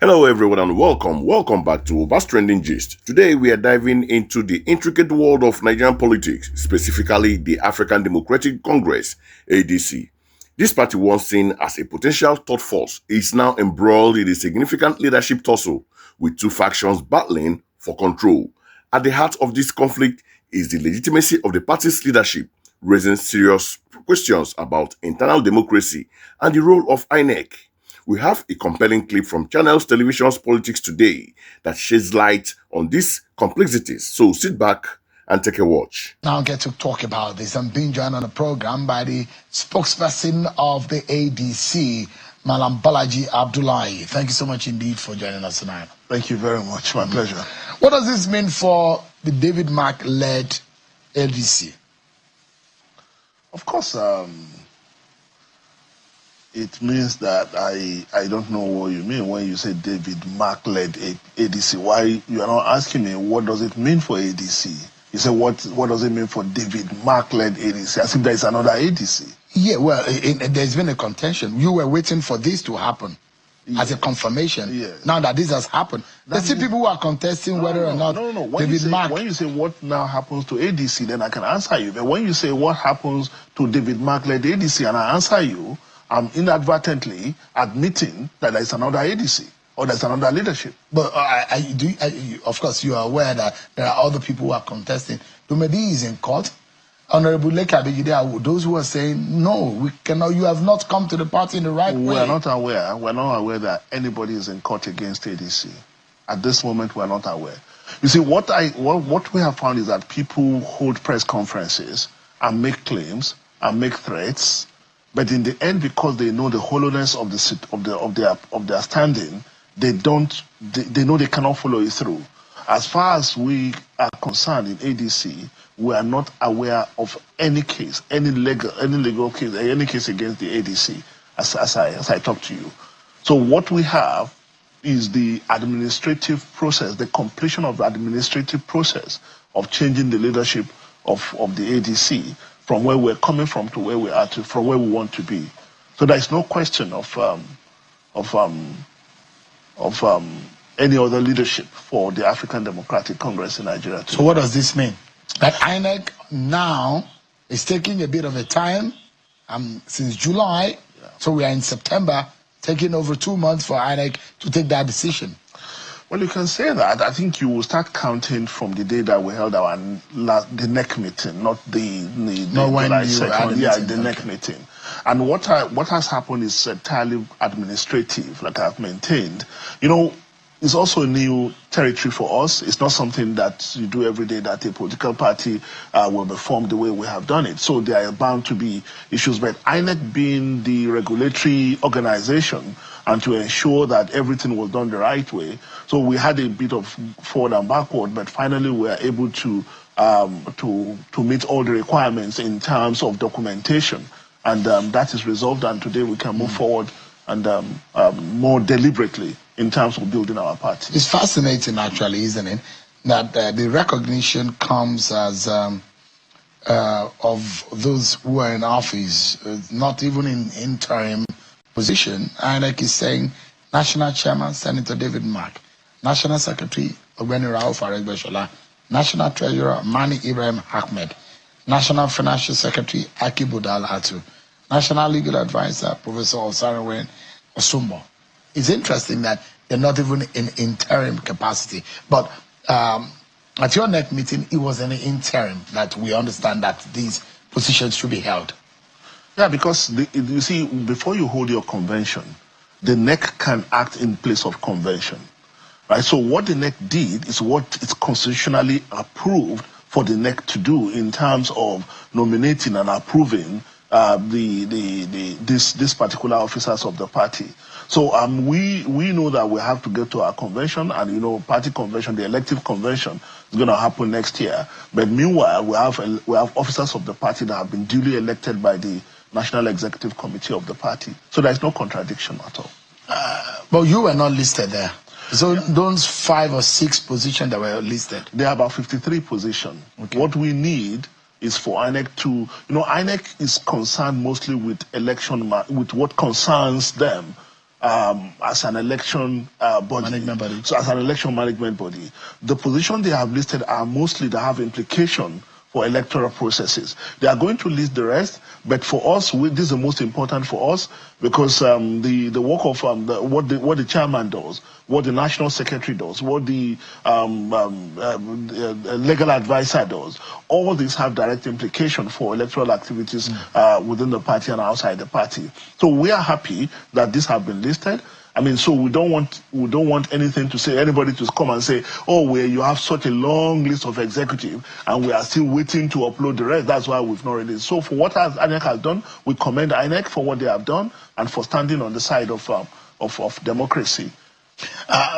Hello everyone and welcome back to Vast Trending Gist. Today we are diving into the intricate world of Nigerian politics, specifically the African Democratic Congress, ADC. This party, once seen as a potential third force, is now embroiled in a significant leadership tussle, with two factions battling for control. At the heart of this conflict is the legitimacy of the party's leadership, raising serious questions about internal democracy and the role of INEC. We have a compelling clip from Channels Television's Politics Today that sheds light on these complexities. So sit back and take a watch. Now get to talk about this. I'm being joined on the program by the spokesperson of the ADC, Malam Bolaji Abdulahi. Thank you so much indeed for joining us tonight. Thank you very much. My pleasure. What does this mean for the David Mark-led ADC? Of course, it means that I don't know what you mean when you say David Mark-led ADC. Why you are not asking me what does it mean for ADC? You say what does it mean for David Mark-led ADC? As if there is another ADC. Yeah, well, there's been a contention. You were waiting for this to happen as a confirmation. Yeah. Now that this has happened, there's still people who are contesting whether or not David Mark. When you say what now happens to ADC, then I can answer you. But when you say what happens to David Mark-led ADC, and I answer you, I'm inadvertently admitting that there's another ADC or there's another leadership. But of course, you are aware that there are other people who are contesting. Dumebi is in court. Honorable Lekabi, there are those who are saying, no, we cannot. You have not come to the party in the right way. We're not aware that anybody is in court against ADC. At this moment, we're not aware. You see, what we have found is that people hold press conferences and make claims and make threats. But in the end, because they know the hollowness of their standing, they know they cannot follow it through. As far as we are concerned in ADC, we are not aware of any case, any legal case, any case against the ADC as I talk to you. So what we have is the administrative process, the completion of the administrative process of changing the leadership of the ADC from where we're coming from to where we are to, from where we want to be. So there is no question of any other leadership for the African Democratic Congress in Nigeria today. So what does this mean? That INEC now is taking a bit of a time since July, so we are in September, taking over 2 months for INEC to take that decision. Well, you can say that. I think you will start counting from the day that we held the NEC meeting, not the NEC meeting. And what has happened is entirely administrative, like I've maintained. You know, it's also a new territory for us. It's not something that you do every day that a political party will be formed the way we have done it. So there are bound to be issues. But INEC being the regulatory organization and to ensure that everything was done the right way. So we had a bit of forward and backward, but finally we were able to meet all the requirements in terms of documentation. And that is resolved, and today we can move forward and more deliberately in terms of building our party. It's fascinating, actually, isn't it, that the recognition comes as of those who are in office, not even in interim position. INEC is saying National Chairman, Senator David Mark, National Secretary, Ogbeni Rauf Aregbesola, National Treasurer, Mani Ibrahim Ahmed, National Financial Secretary, Aki Budal Atu, National Legal Advisor, Professor Osariwen Osumbo. It's interesting that they're not even in interim capacity. But at your NEC meeting, it was an interim that we understand that these positions should be held. Yeah, because you see, before you hold your convention, the NEC can act in place of convention. Right? So what the NEC did is what is constitutionally approved for the NEC to do in terms of nominating and approving these particular officers of the party. So we know that we have to get to our convention, and you know, party convention, the elective convention, is going to happen next year. But meanwhile, we have officers of the party that have been duly elected by the National Executive Committee of the party. So there is no contradiction at all. But you were not listed there. So those 5 or 6 positions that were listed? There are about 53 positions. Okay. What we need is for INEC to, you know, INEC is concerned mostly with election, with what concerns them as an election body. Management body. So as an election management body, the positions they have listed are mostly that have implication for electoral processes. They are going to list the rest, but for us, this is the most important for us because the work of what the chairman does, what the national secretary does, what the legal advisor does, all these have direct implication for electoral activities within the party and outside the party. So we are happy that these have been listed. I mean, so we don't want anything to say, anybody to come and say, oh, you have such a long list of executive and we are still waiting to upload the rest. That's why we've not released. So for what INEC has done, we commend INEC for what they have done and for standing on the side of democracy.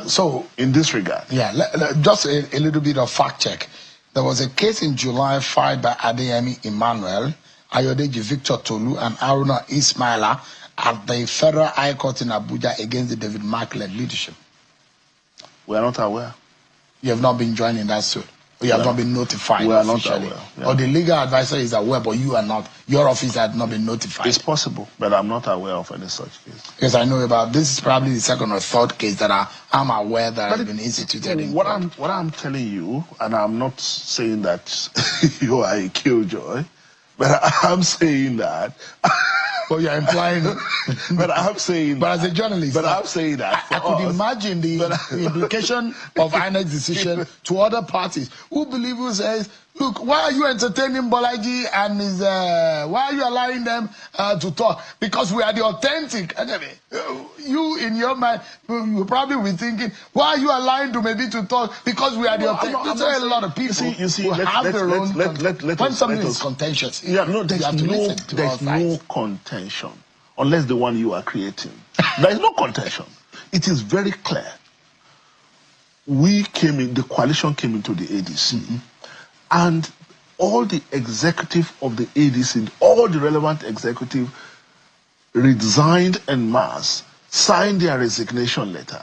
So in this regard. Yeah, just a little bit of fact check. There was a case in July filed by Adeyemi Emmanuel, Ayodeji Victor Tolu, and Aruna Ismaila at the Federal High Court in Abuja against the David Mark-led leadership. We are not aware. You have not been joined in that suit. You have not been notified. We are officially. not aware. Yeah. Or the legal advisor is aware, but you are not. Your office had not been notified. It's possible, but I'm not aware of any such case. Because I know about this is probably the second or third case that I'm aware that has been instituted. What I'm telling you, and I'm not saying that you are a killjoy, but I'm saying that. Well, you're implying. But I'm saying. But as a journalist. But I'm saying that. I could imagine the implication of INEC's decision to other parties who says, look, why are you entertaining Bolaji and why are you allowing them to talk? Because we are the authentic. You, in your mind, you probably be thinking, why are you allowing Dumebi to talk? Because we are the authentic. There's a lot of people who have their own. When something is contentious, yeah, no, there's no contention unless the one you are creating. There is no contention. It is very clear. The coalition came into the ADC. And all the executive of the ADC, all the relevant executive resigned en masse, signed their resignation letter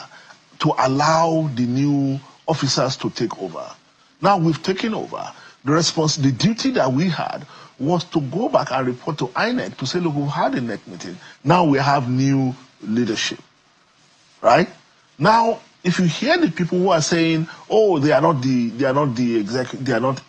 to allow the new officers to take over. Now we've taken over. The duty that we had was to go back and report to INEC to say, look, we've had a NEC meeting. Now we have new leadership, right? Now, if you hear the people who are saying, "Oh, they are not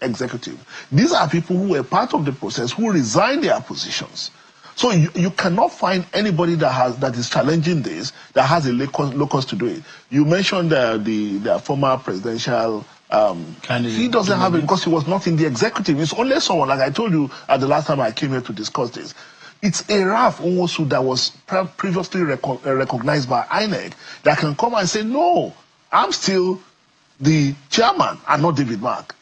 executive," these are people who were part of the process who resigned their positions. So you cannot find anybody that is challenging this that has a locus to do it. You mentioned the former presidential candidate. He doesn't have it because he was not in the executive. It's only someone, like I told you at the last time I came here to discuss this. It's a Raf Onwosu that was previously recognized by INEC that can come and say, no, I'm still the chairman and not David Mark.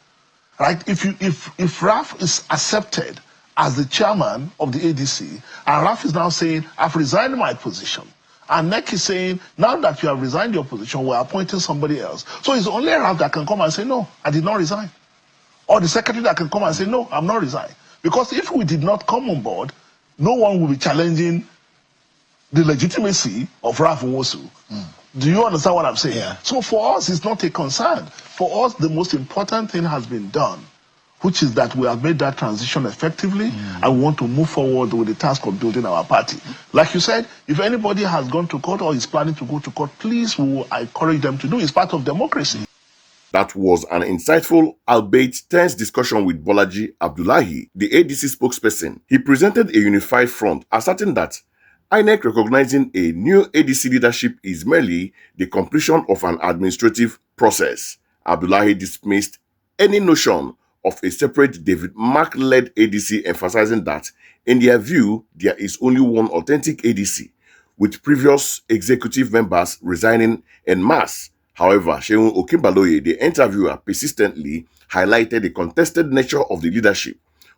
Right? If Raf is accepted as the chairman of the ADC, and Raf is now saying, I've resigned my position, and NEC is saying, now that you have resigned your position, we're appointing somebody else. So it's only Raf that can come and say, no, I did not resign. Or the secretary that can come and say, no, I'm not resigned. Because if we did not come on board, no one will be challenging the legitimacy of Raf Onwosu. Do you understand what I'm saying? Yeah. So for us, it's not a concern. For us, the most important thing has been done, which is that we have made that transition effectively, and we want to move forward with the task of building our party. Like you said, if anybody has gone to court or is planning to go to court, please, we will encourage them to do it. It's part of democracy. That was an insightful, albeit tense discussion with Bolaji Abdulahi, the ADC spokesperson. He presented a unified front, asserting that INEC recognizing a new ADC leadership is merely the completion of an administrative process. Abdulahi dismissed any notion of a separate David Mark-led ADC, emphasizing that, in their view, there is only one authentic ADC, with previous executive members resigning en masse. However, Seun Okinbaloye, the interviewer, persistently highlighted the contested nature of the leadership,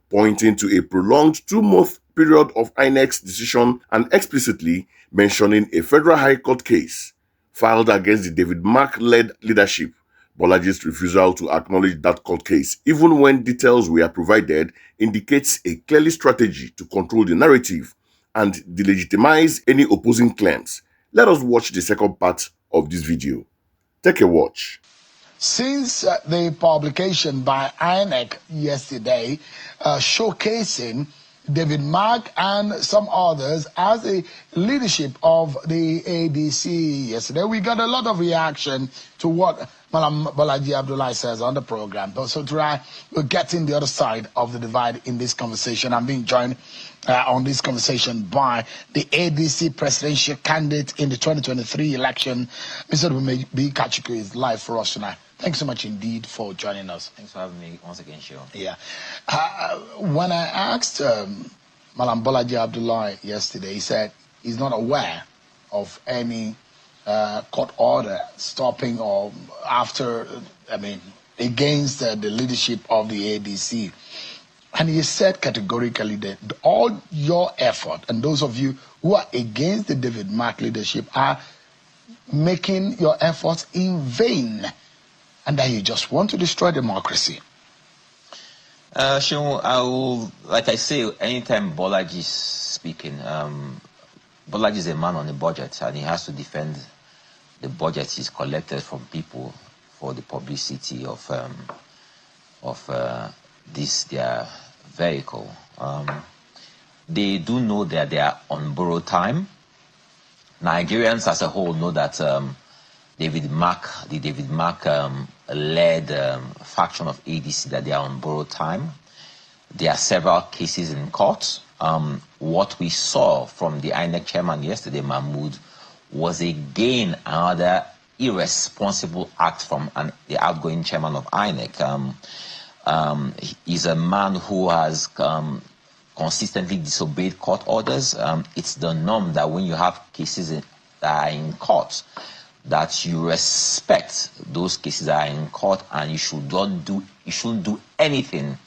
pointing to a prolonged 2-month period of INEC's decision and explicitly mentioning a federal high court case filed against the David Mark-led leadership. Bolaji's refusal to acknowledge that court case, even when details were provided, indicates a clear strategy to control the narrative and delegitimize any opposing claims. Let us watch the second part of this video. Take a watch. Since the publication by INEC yesterday showcasing David Mark and some others as the leadership of the ADC yesterday. We got a lot of reaction to what Malam Bolaji Abdulahi says on the program. So we're getting the other side of the divide in this conversation. I'm being joined on this conversation by the ADC presidential candidate in the 2023 election. Mr. Dumebi Kachikwu is live for us tonight. Thanks so much indeed for joining us. Thanks for having me once again, Sean. Yeah. When I asked Malam Bolaji Abdulahi yesterday, he said he's not aware of any court order stopping or against the leadership of the ADC. And he said categorically that all your effort and those of you who are against the David Mark leadership are making your efforts in vain, and that you just want to destroy democracy. Sean, I will, like I say, anytime Bolaji is speaking, Bolaji is a man on a budget, and he has to defend the budget he's collected from people for the publicity of this their vehicle. They do know that they are on borrowed time. Nigerians as a whole know that the David Mark led faction of ADC, that they are on borrowed time. There are several cases in court. What we saw from the INEC chairman yesterday, Mahmood, was again another irresponsible act from the outgoing chairman of INEC. He's a man who has consistently disobeyed court orders. It's the norm that when you have cases that are in court, that you respect those cases that are in court, and you shouldn't do anything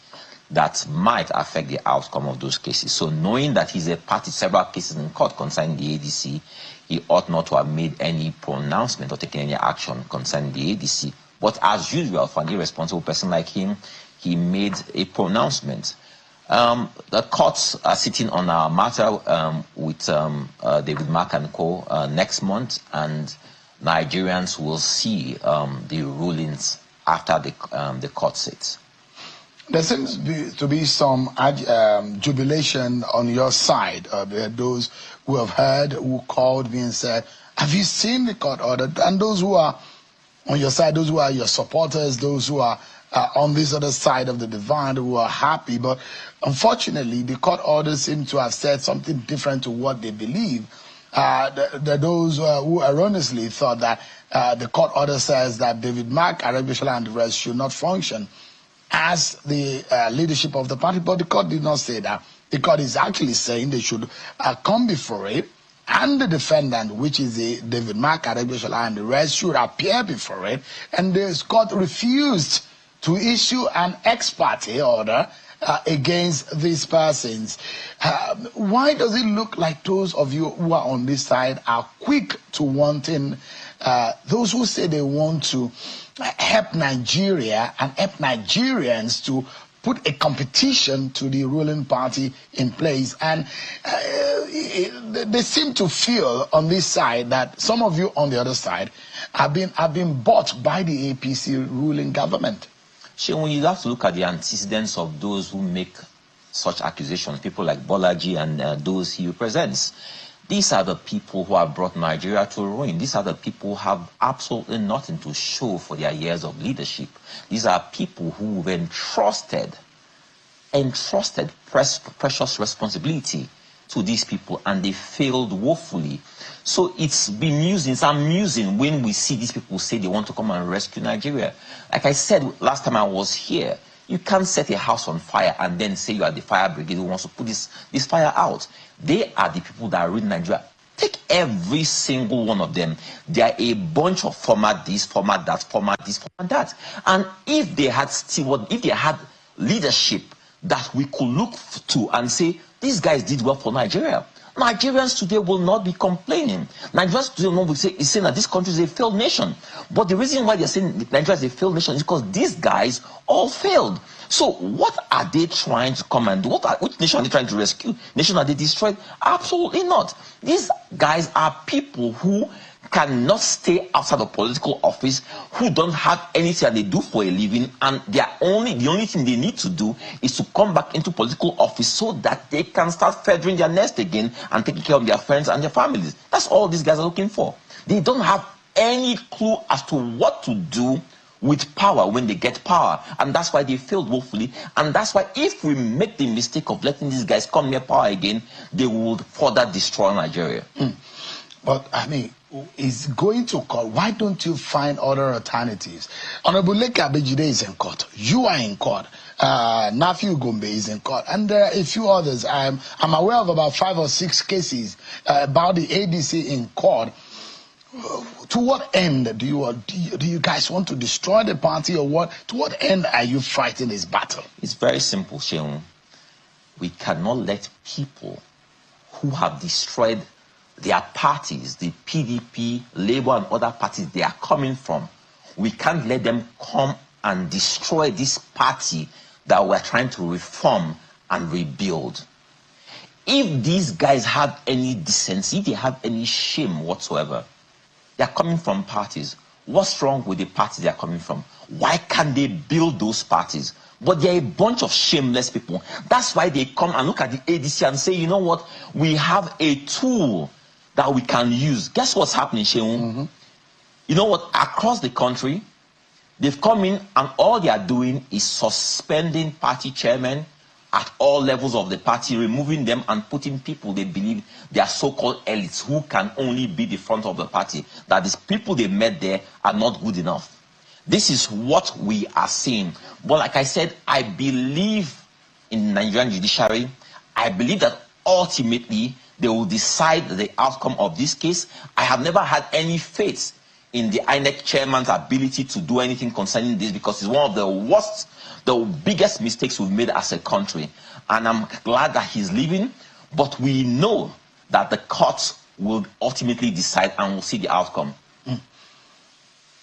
that might affect the outcome of those cases. So knowing that he's a party to several cases in court concerning the ADC, he ought not to have made any pronouncement or taken any action concerning the ADC. But as usual, for an irresponsible person like him, he made a pronouncement. The courts are sitting on our matter with David Mark and Co. Next month, and Nigerians will see the rulings after the court sits. There seems to be some jubilation on your side. There are those who have heard, who called me and said, have you seen the court order? And those who are on your side, those who are your supporters, those who are on this other side of the divide, who are happy. But unfortunately, the court orders seem to have said something different to what they believe. Those who erroneously thought that the court order says that David Mark, Aregbesola, and the rest should not function as the leadership of the party, but the court did not say that. The court is actually saying they should come before it, and the defendant, which is the David Mark, Aregbesola, and the rest, should appear before it, and the court refused to issue an ex parte order against these persons. Why does it look like those of you who are on this side are quick to wanting, those who say they want to help Nigeria and help Nigerians to put a competition to the ruling party in place? And they seem to feel on this side that some of you on the other side have been bought by the APC ruling government. When you have to look at the antecedents of those who make such accusations, people like Bolaji and those he represents, these are the people who have brought Nigeria to ruin. These are the people who have absolutely nothing to show for their years of leadership. These are people who've entrusted precious responsibility to these people, and they failed woefully. So it's amusing when we see these people say they want to come and rescue Nigeria. Like I said last time I was here, you can't set a house on fire and then say you are the fire brigade who wants to put this fire out. They are the people that are ruining Nigeria. Take every single one of them. They are a bunch of format this, format that, format this, format that. And if they had leadership that we could look to and say, these guys did well for Nigeria, Nigerians today will not be complaining. Nigerians today will not be saying that this country is a failed nation. But the reason why they're saying Nigeria is a failed nation is because these guys all failed. So what are they trying to come and do? Which nation are they trying to rescue? Nation are they destroyed? Absolutely not. These guys are people who cannot stay outside of political office, who don't have anything that they do for a living, and the only thing they need to do is to come back into political office so that they can start feathering their nest again and taking care of their friends and their families. That's all these guys are looking for. They don't have any clue as to what to do with power when they get power, and that's why they failed woefully. And that's why if we make the mistake of letting these guys come near power again, they will further destroy Nigeria. But I mean, is going to court. Why don't you find other alternatives? Honorable Leke Abejide is in court. You are in court. Nafiu Gombe is in court, and there are a few others. I'm aware of about 5 or 6 cases about the ADC in court. To what end do you guys want to destroy the party, or what? To what end are you fighting this battle? It's very simple, Sheung. We cannot let people who have destroyed their parties, the PDP, Labour, and other parties they are coming from, we can't let them come and destroy this party that we're trying to reform and rebuild. If these guys have any decency, if they have any shame whatsoever, they are coming from parties. What's wrong with the parties they are coming from? Why can't they build those parties? But they're a bunch of shameless people. That's why they come and look at the ADC and say, you know what, we have a tool that we can use. Guess what's happening, Sheung? You know what, across the country, they've come in and all they are doing is suspending party chairmen at all levels of the party, removing them and putting people they believe they are so-called elites who can only be the front of the party, that these people they met there are not good enough. This is what we are seeing. But like I said, I believe in Nigerian judiciary. I believe that ultimately they will decide the outcome of this case. I have never had any faith in the INEC chairman's ability to do anything concerning this, because it's one of the worst, the biggest mistakes we've made as a country. And I'm glad that he's leaving, but we know that the courts will ultimately decide and we'll see the outcome.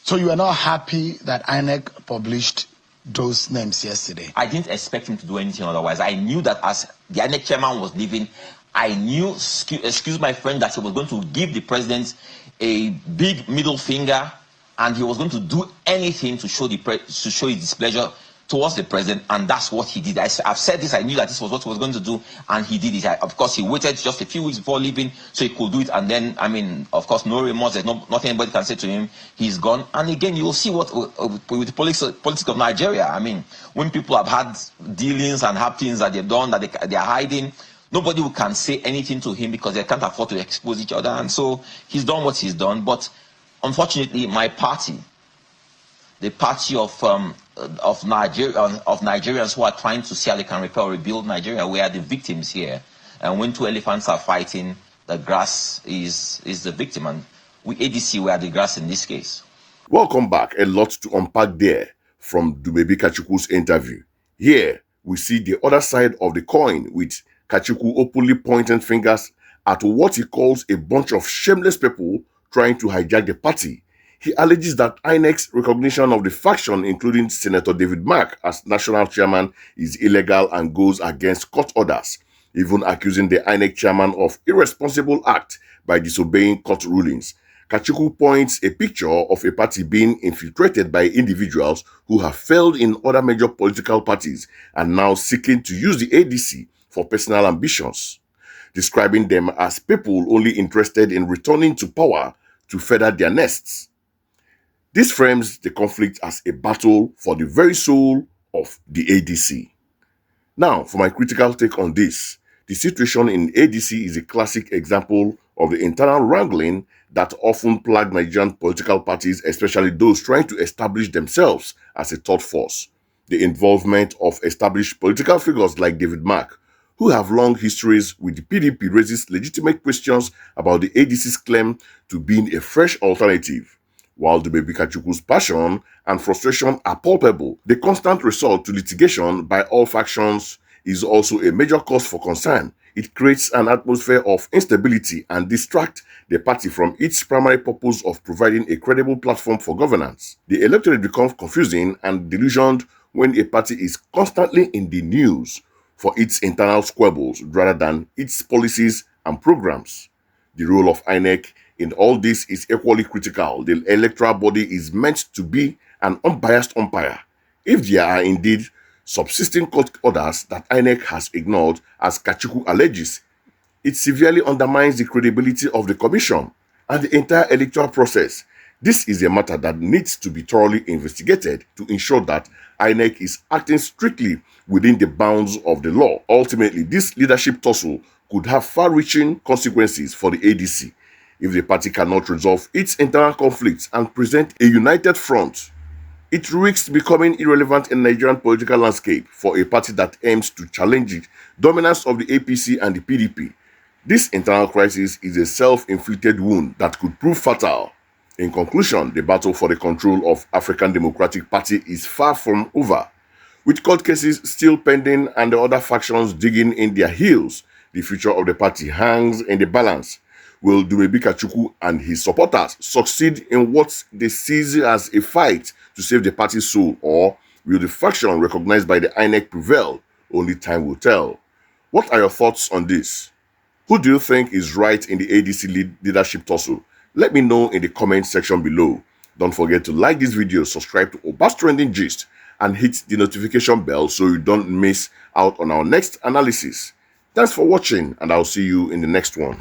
So you are not happy that INEC published those names yesterday? I didn't expect him to do anything otherwise. I knew that as the INEC chairman was leaving, I knew, excuse my friend, that he was going to give the president a big middle finger, and he was going to do anything to show his displeasure towards the president, and that's what he did. I've said this, I knew that this was what he was going to do, and he did it. Of course, he waited just a few weeks before leaving so he could do it, and then, I mean, of course, no remorse, there's nothing anybody can say to him. He's gone, and again, you'll see what with the politics of Nigeria. I mean, when people have had dealings and have things that they've done, that they are hiding, nobody who can say anything to him because they can't afford to expose each other. And so he's done what he's done. But unfortunately, my party, the party of Nigerians who are trying to see how they can repair or rebuild Nigeria, we are the victims here. And when 2 elephants are fighting, the grass is the victim. And we ADC, we are the grass in this case. Welcome back. A lot to unpack there from Dumebi Kachikwu's interview. Here, we see the other side of the coin, with Kachikwu openly pointing fingers at what he calls a bunch of shameless people trying to hijack the party. He alleges that INEC's recognition of the faction, including Senator David Mark as national chairman, is illegal and goes against court orders, even accusing the INEC chairman of irresponsible act by disobeying court rulings. Kachikwu points a picture of a party being infiltrated by individuals who have failed in other major political parties and now seeking to use the ADC for personal ambitions, describing them as people only interested in returning to power to feather their nests. This frames the conflict as a battle for the very soul of the ADC. Now, for my critical take on this, the situation in ADC is a classic example of the internal wrangling that often plague Nigerian political parties, especially those trying to establish themselves as a third force. The involvement of established political figures like David Mark, who have long histories with the PDP, raises legitimate questions about the ADC's claim to being a fresh alternative. While Dumebi Kachikwu's passion and frustration are palpable, the constant resort to litigation by all factions is also a major cause for concern. It creates an atmosphere of instability and distracts the party from its primary purpose of providing a credible platform for governance. The electorate becomes confusing and delusioned when a party is constantly in the news for its internal squabbles rather than its policies and programs. The role of INEC In all this is equally critical. The electoral body is meant to be an unbiased umpire. If there are indeed subsisting court orders that INEC has ignored, as Kachikwu alleges, it severely undermines the credibility of the commission and the entire electoral process. This is a matter that needs to be thoroughly investigated to ensure that INEC is acting strictly within the bounds of the law. Ultimately, this leadership tussle could have far-reaching consequences for the ADC if the party cannot resolve its internal conflicts and present a united front. It risks becoming irrelevant in Nigerian political landscape for a party that aims to challenge the dominance of the APC and the PDP. This internal crisis is a self-inflicted wound that could prove fatal. In conclusion, the battle for the control of African Democratic Party is far from over. With court cases still pending and the other factions digging in their heels, the future of the party hangs in the balance. Will Dumebi Kachikwu and his supporters succeed in what they see as a fight to save the party's soul, or will the faction recognized by the INEC prevail? Only time will tell. What are your thoughts on this? Who do you think is right in the ADC leadership tussle? Let me know in the comment section below. Don't forget to like this video, subscribe to Obas Trending Gist, and hit the notification bell so you don't miss out on our next analysis. Thanks for watching, and I'll see you in the next one.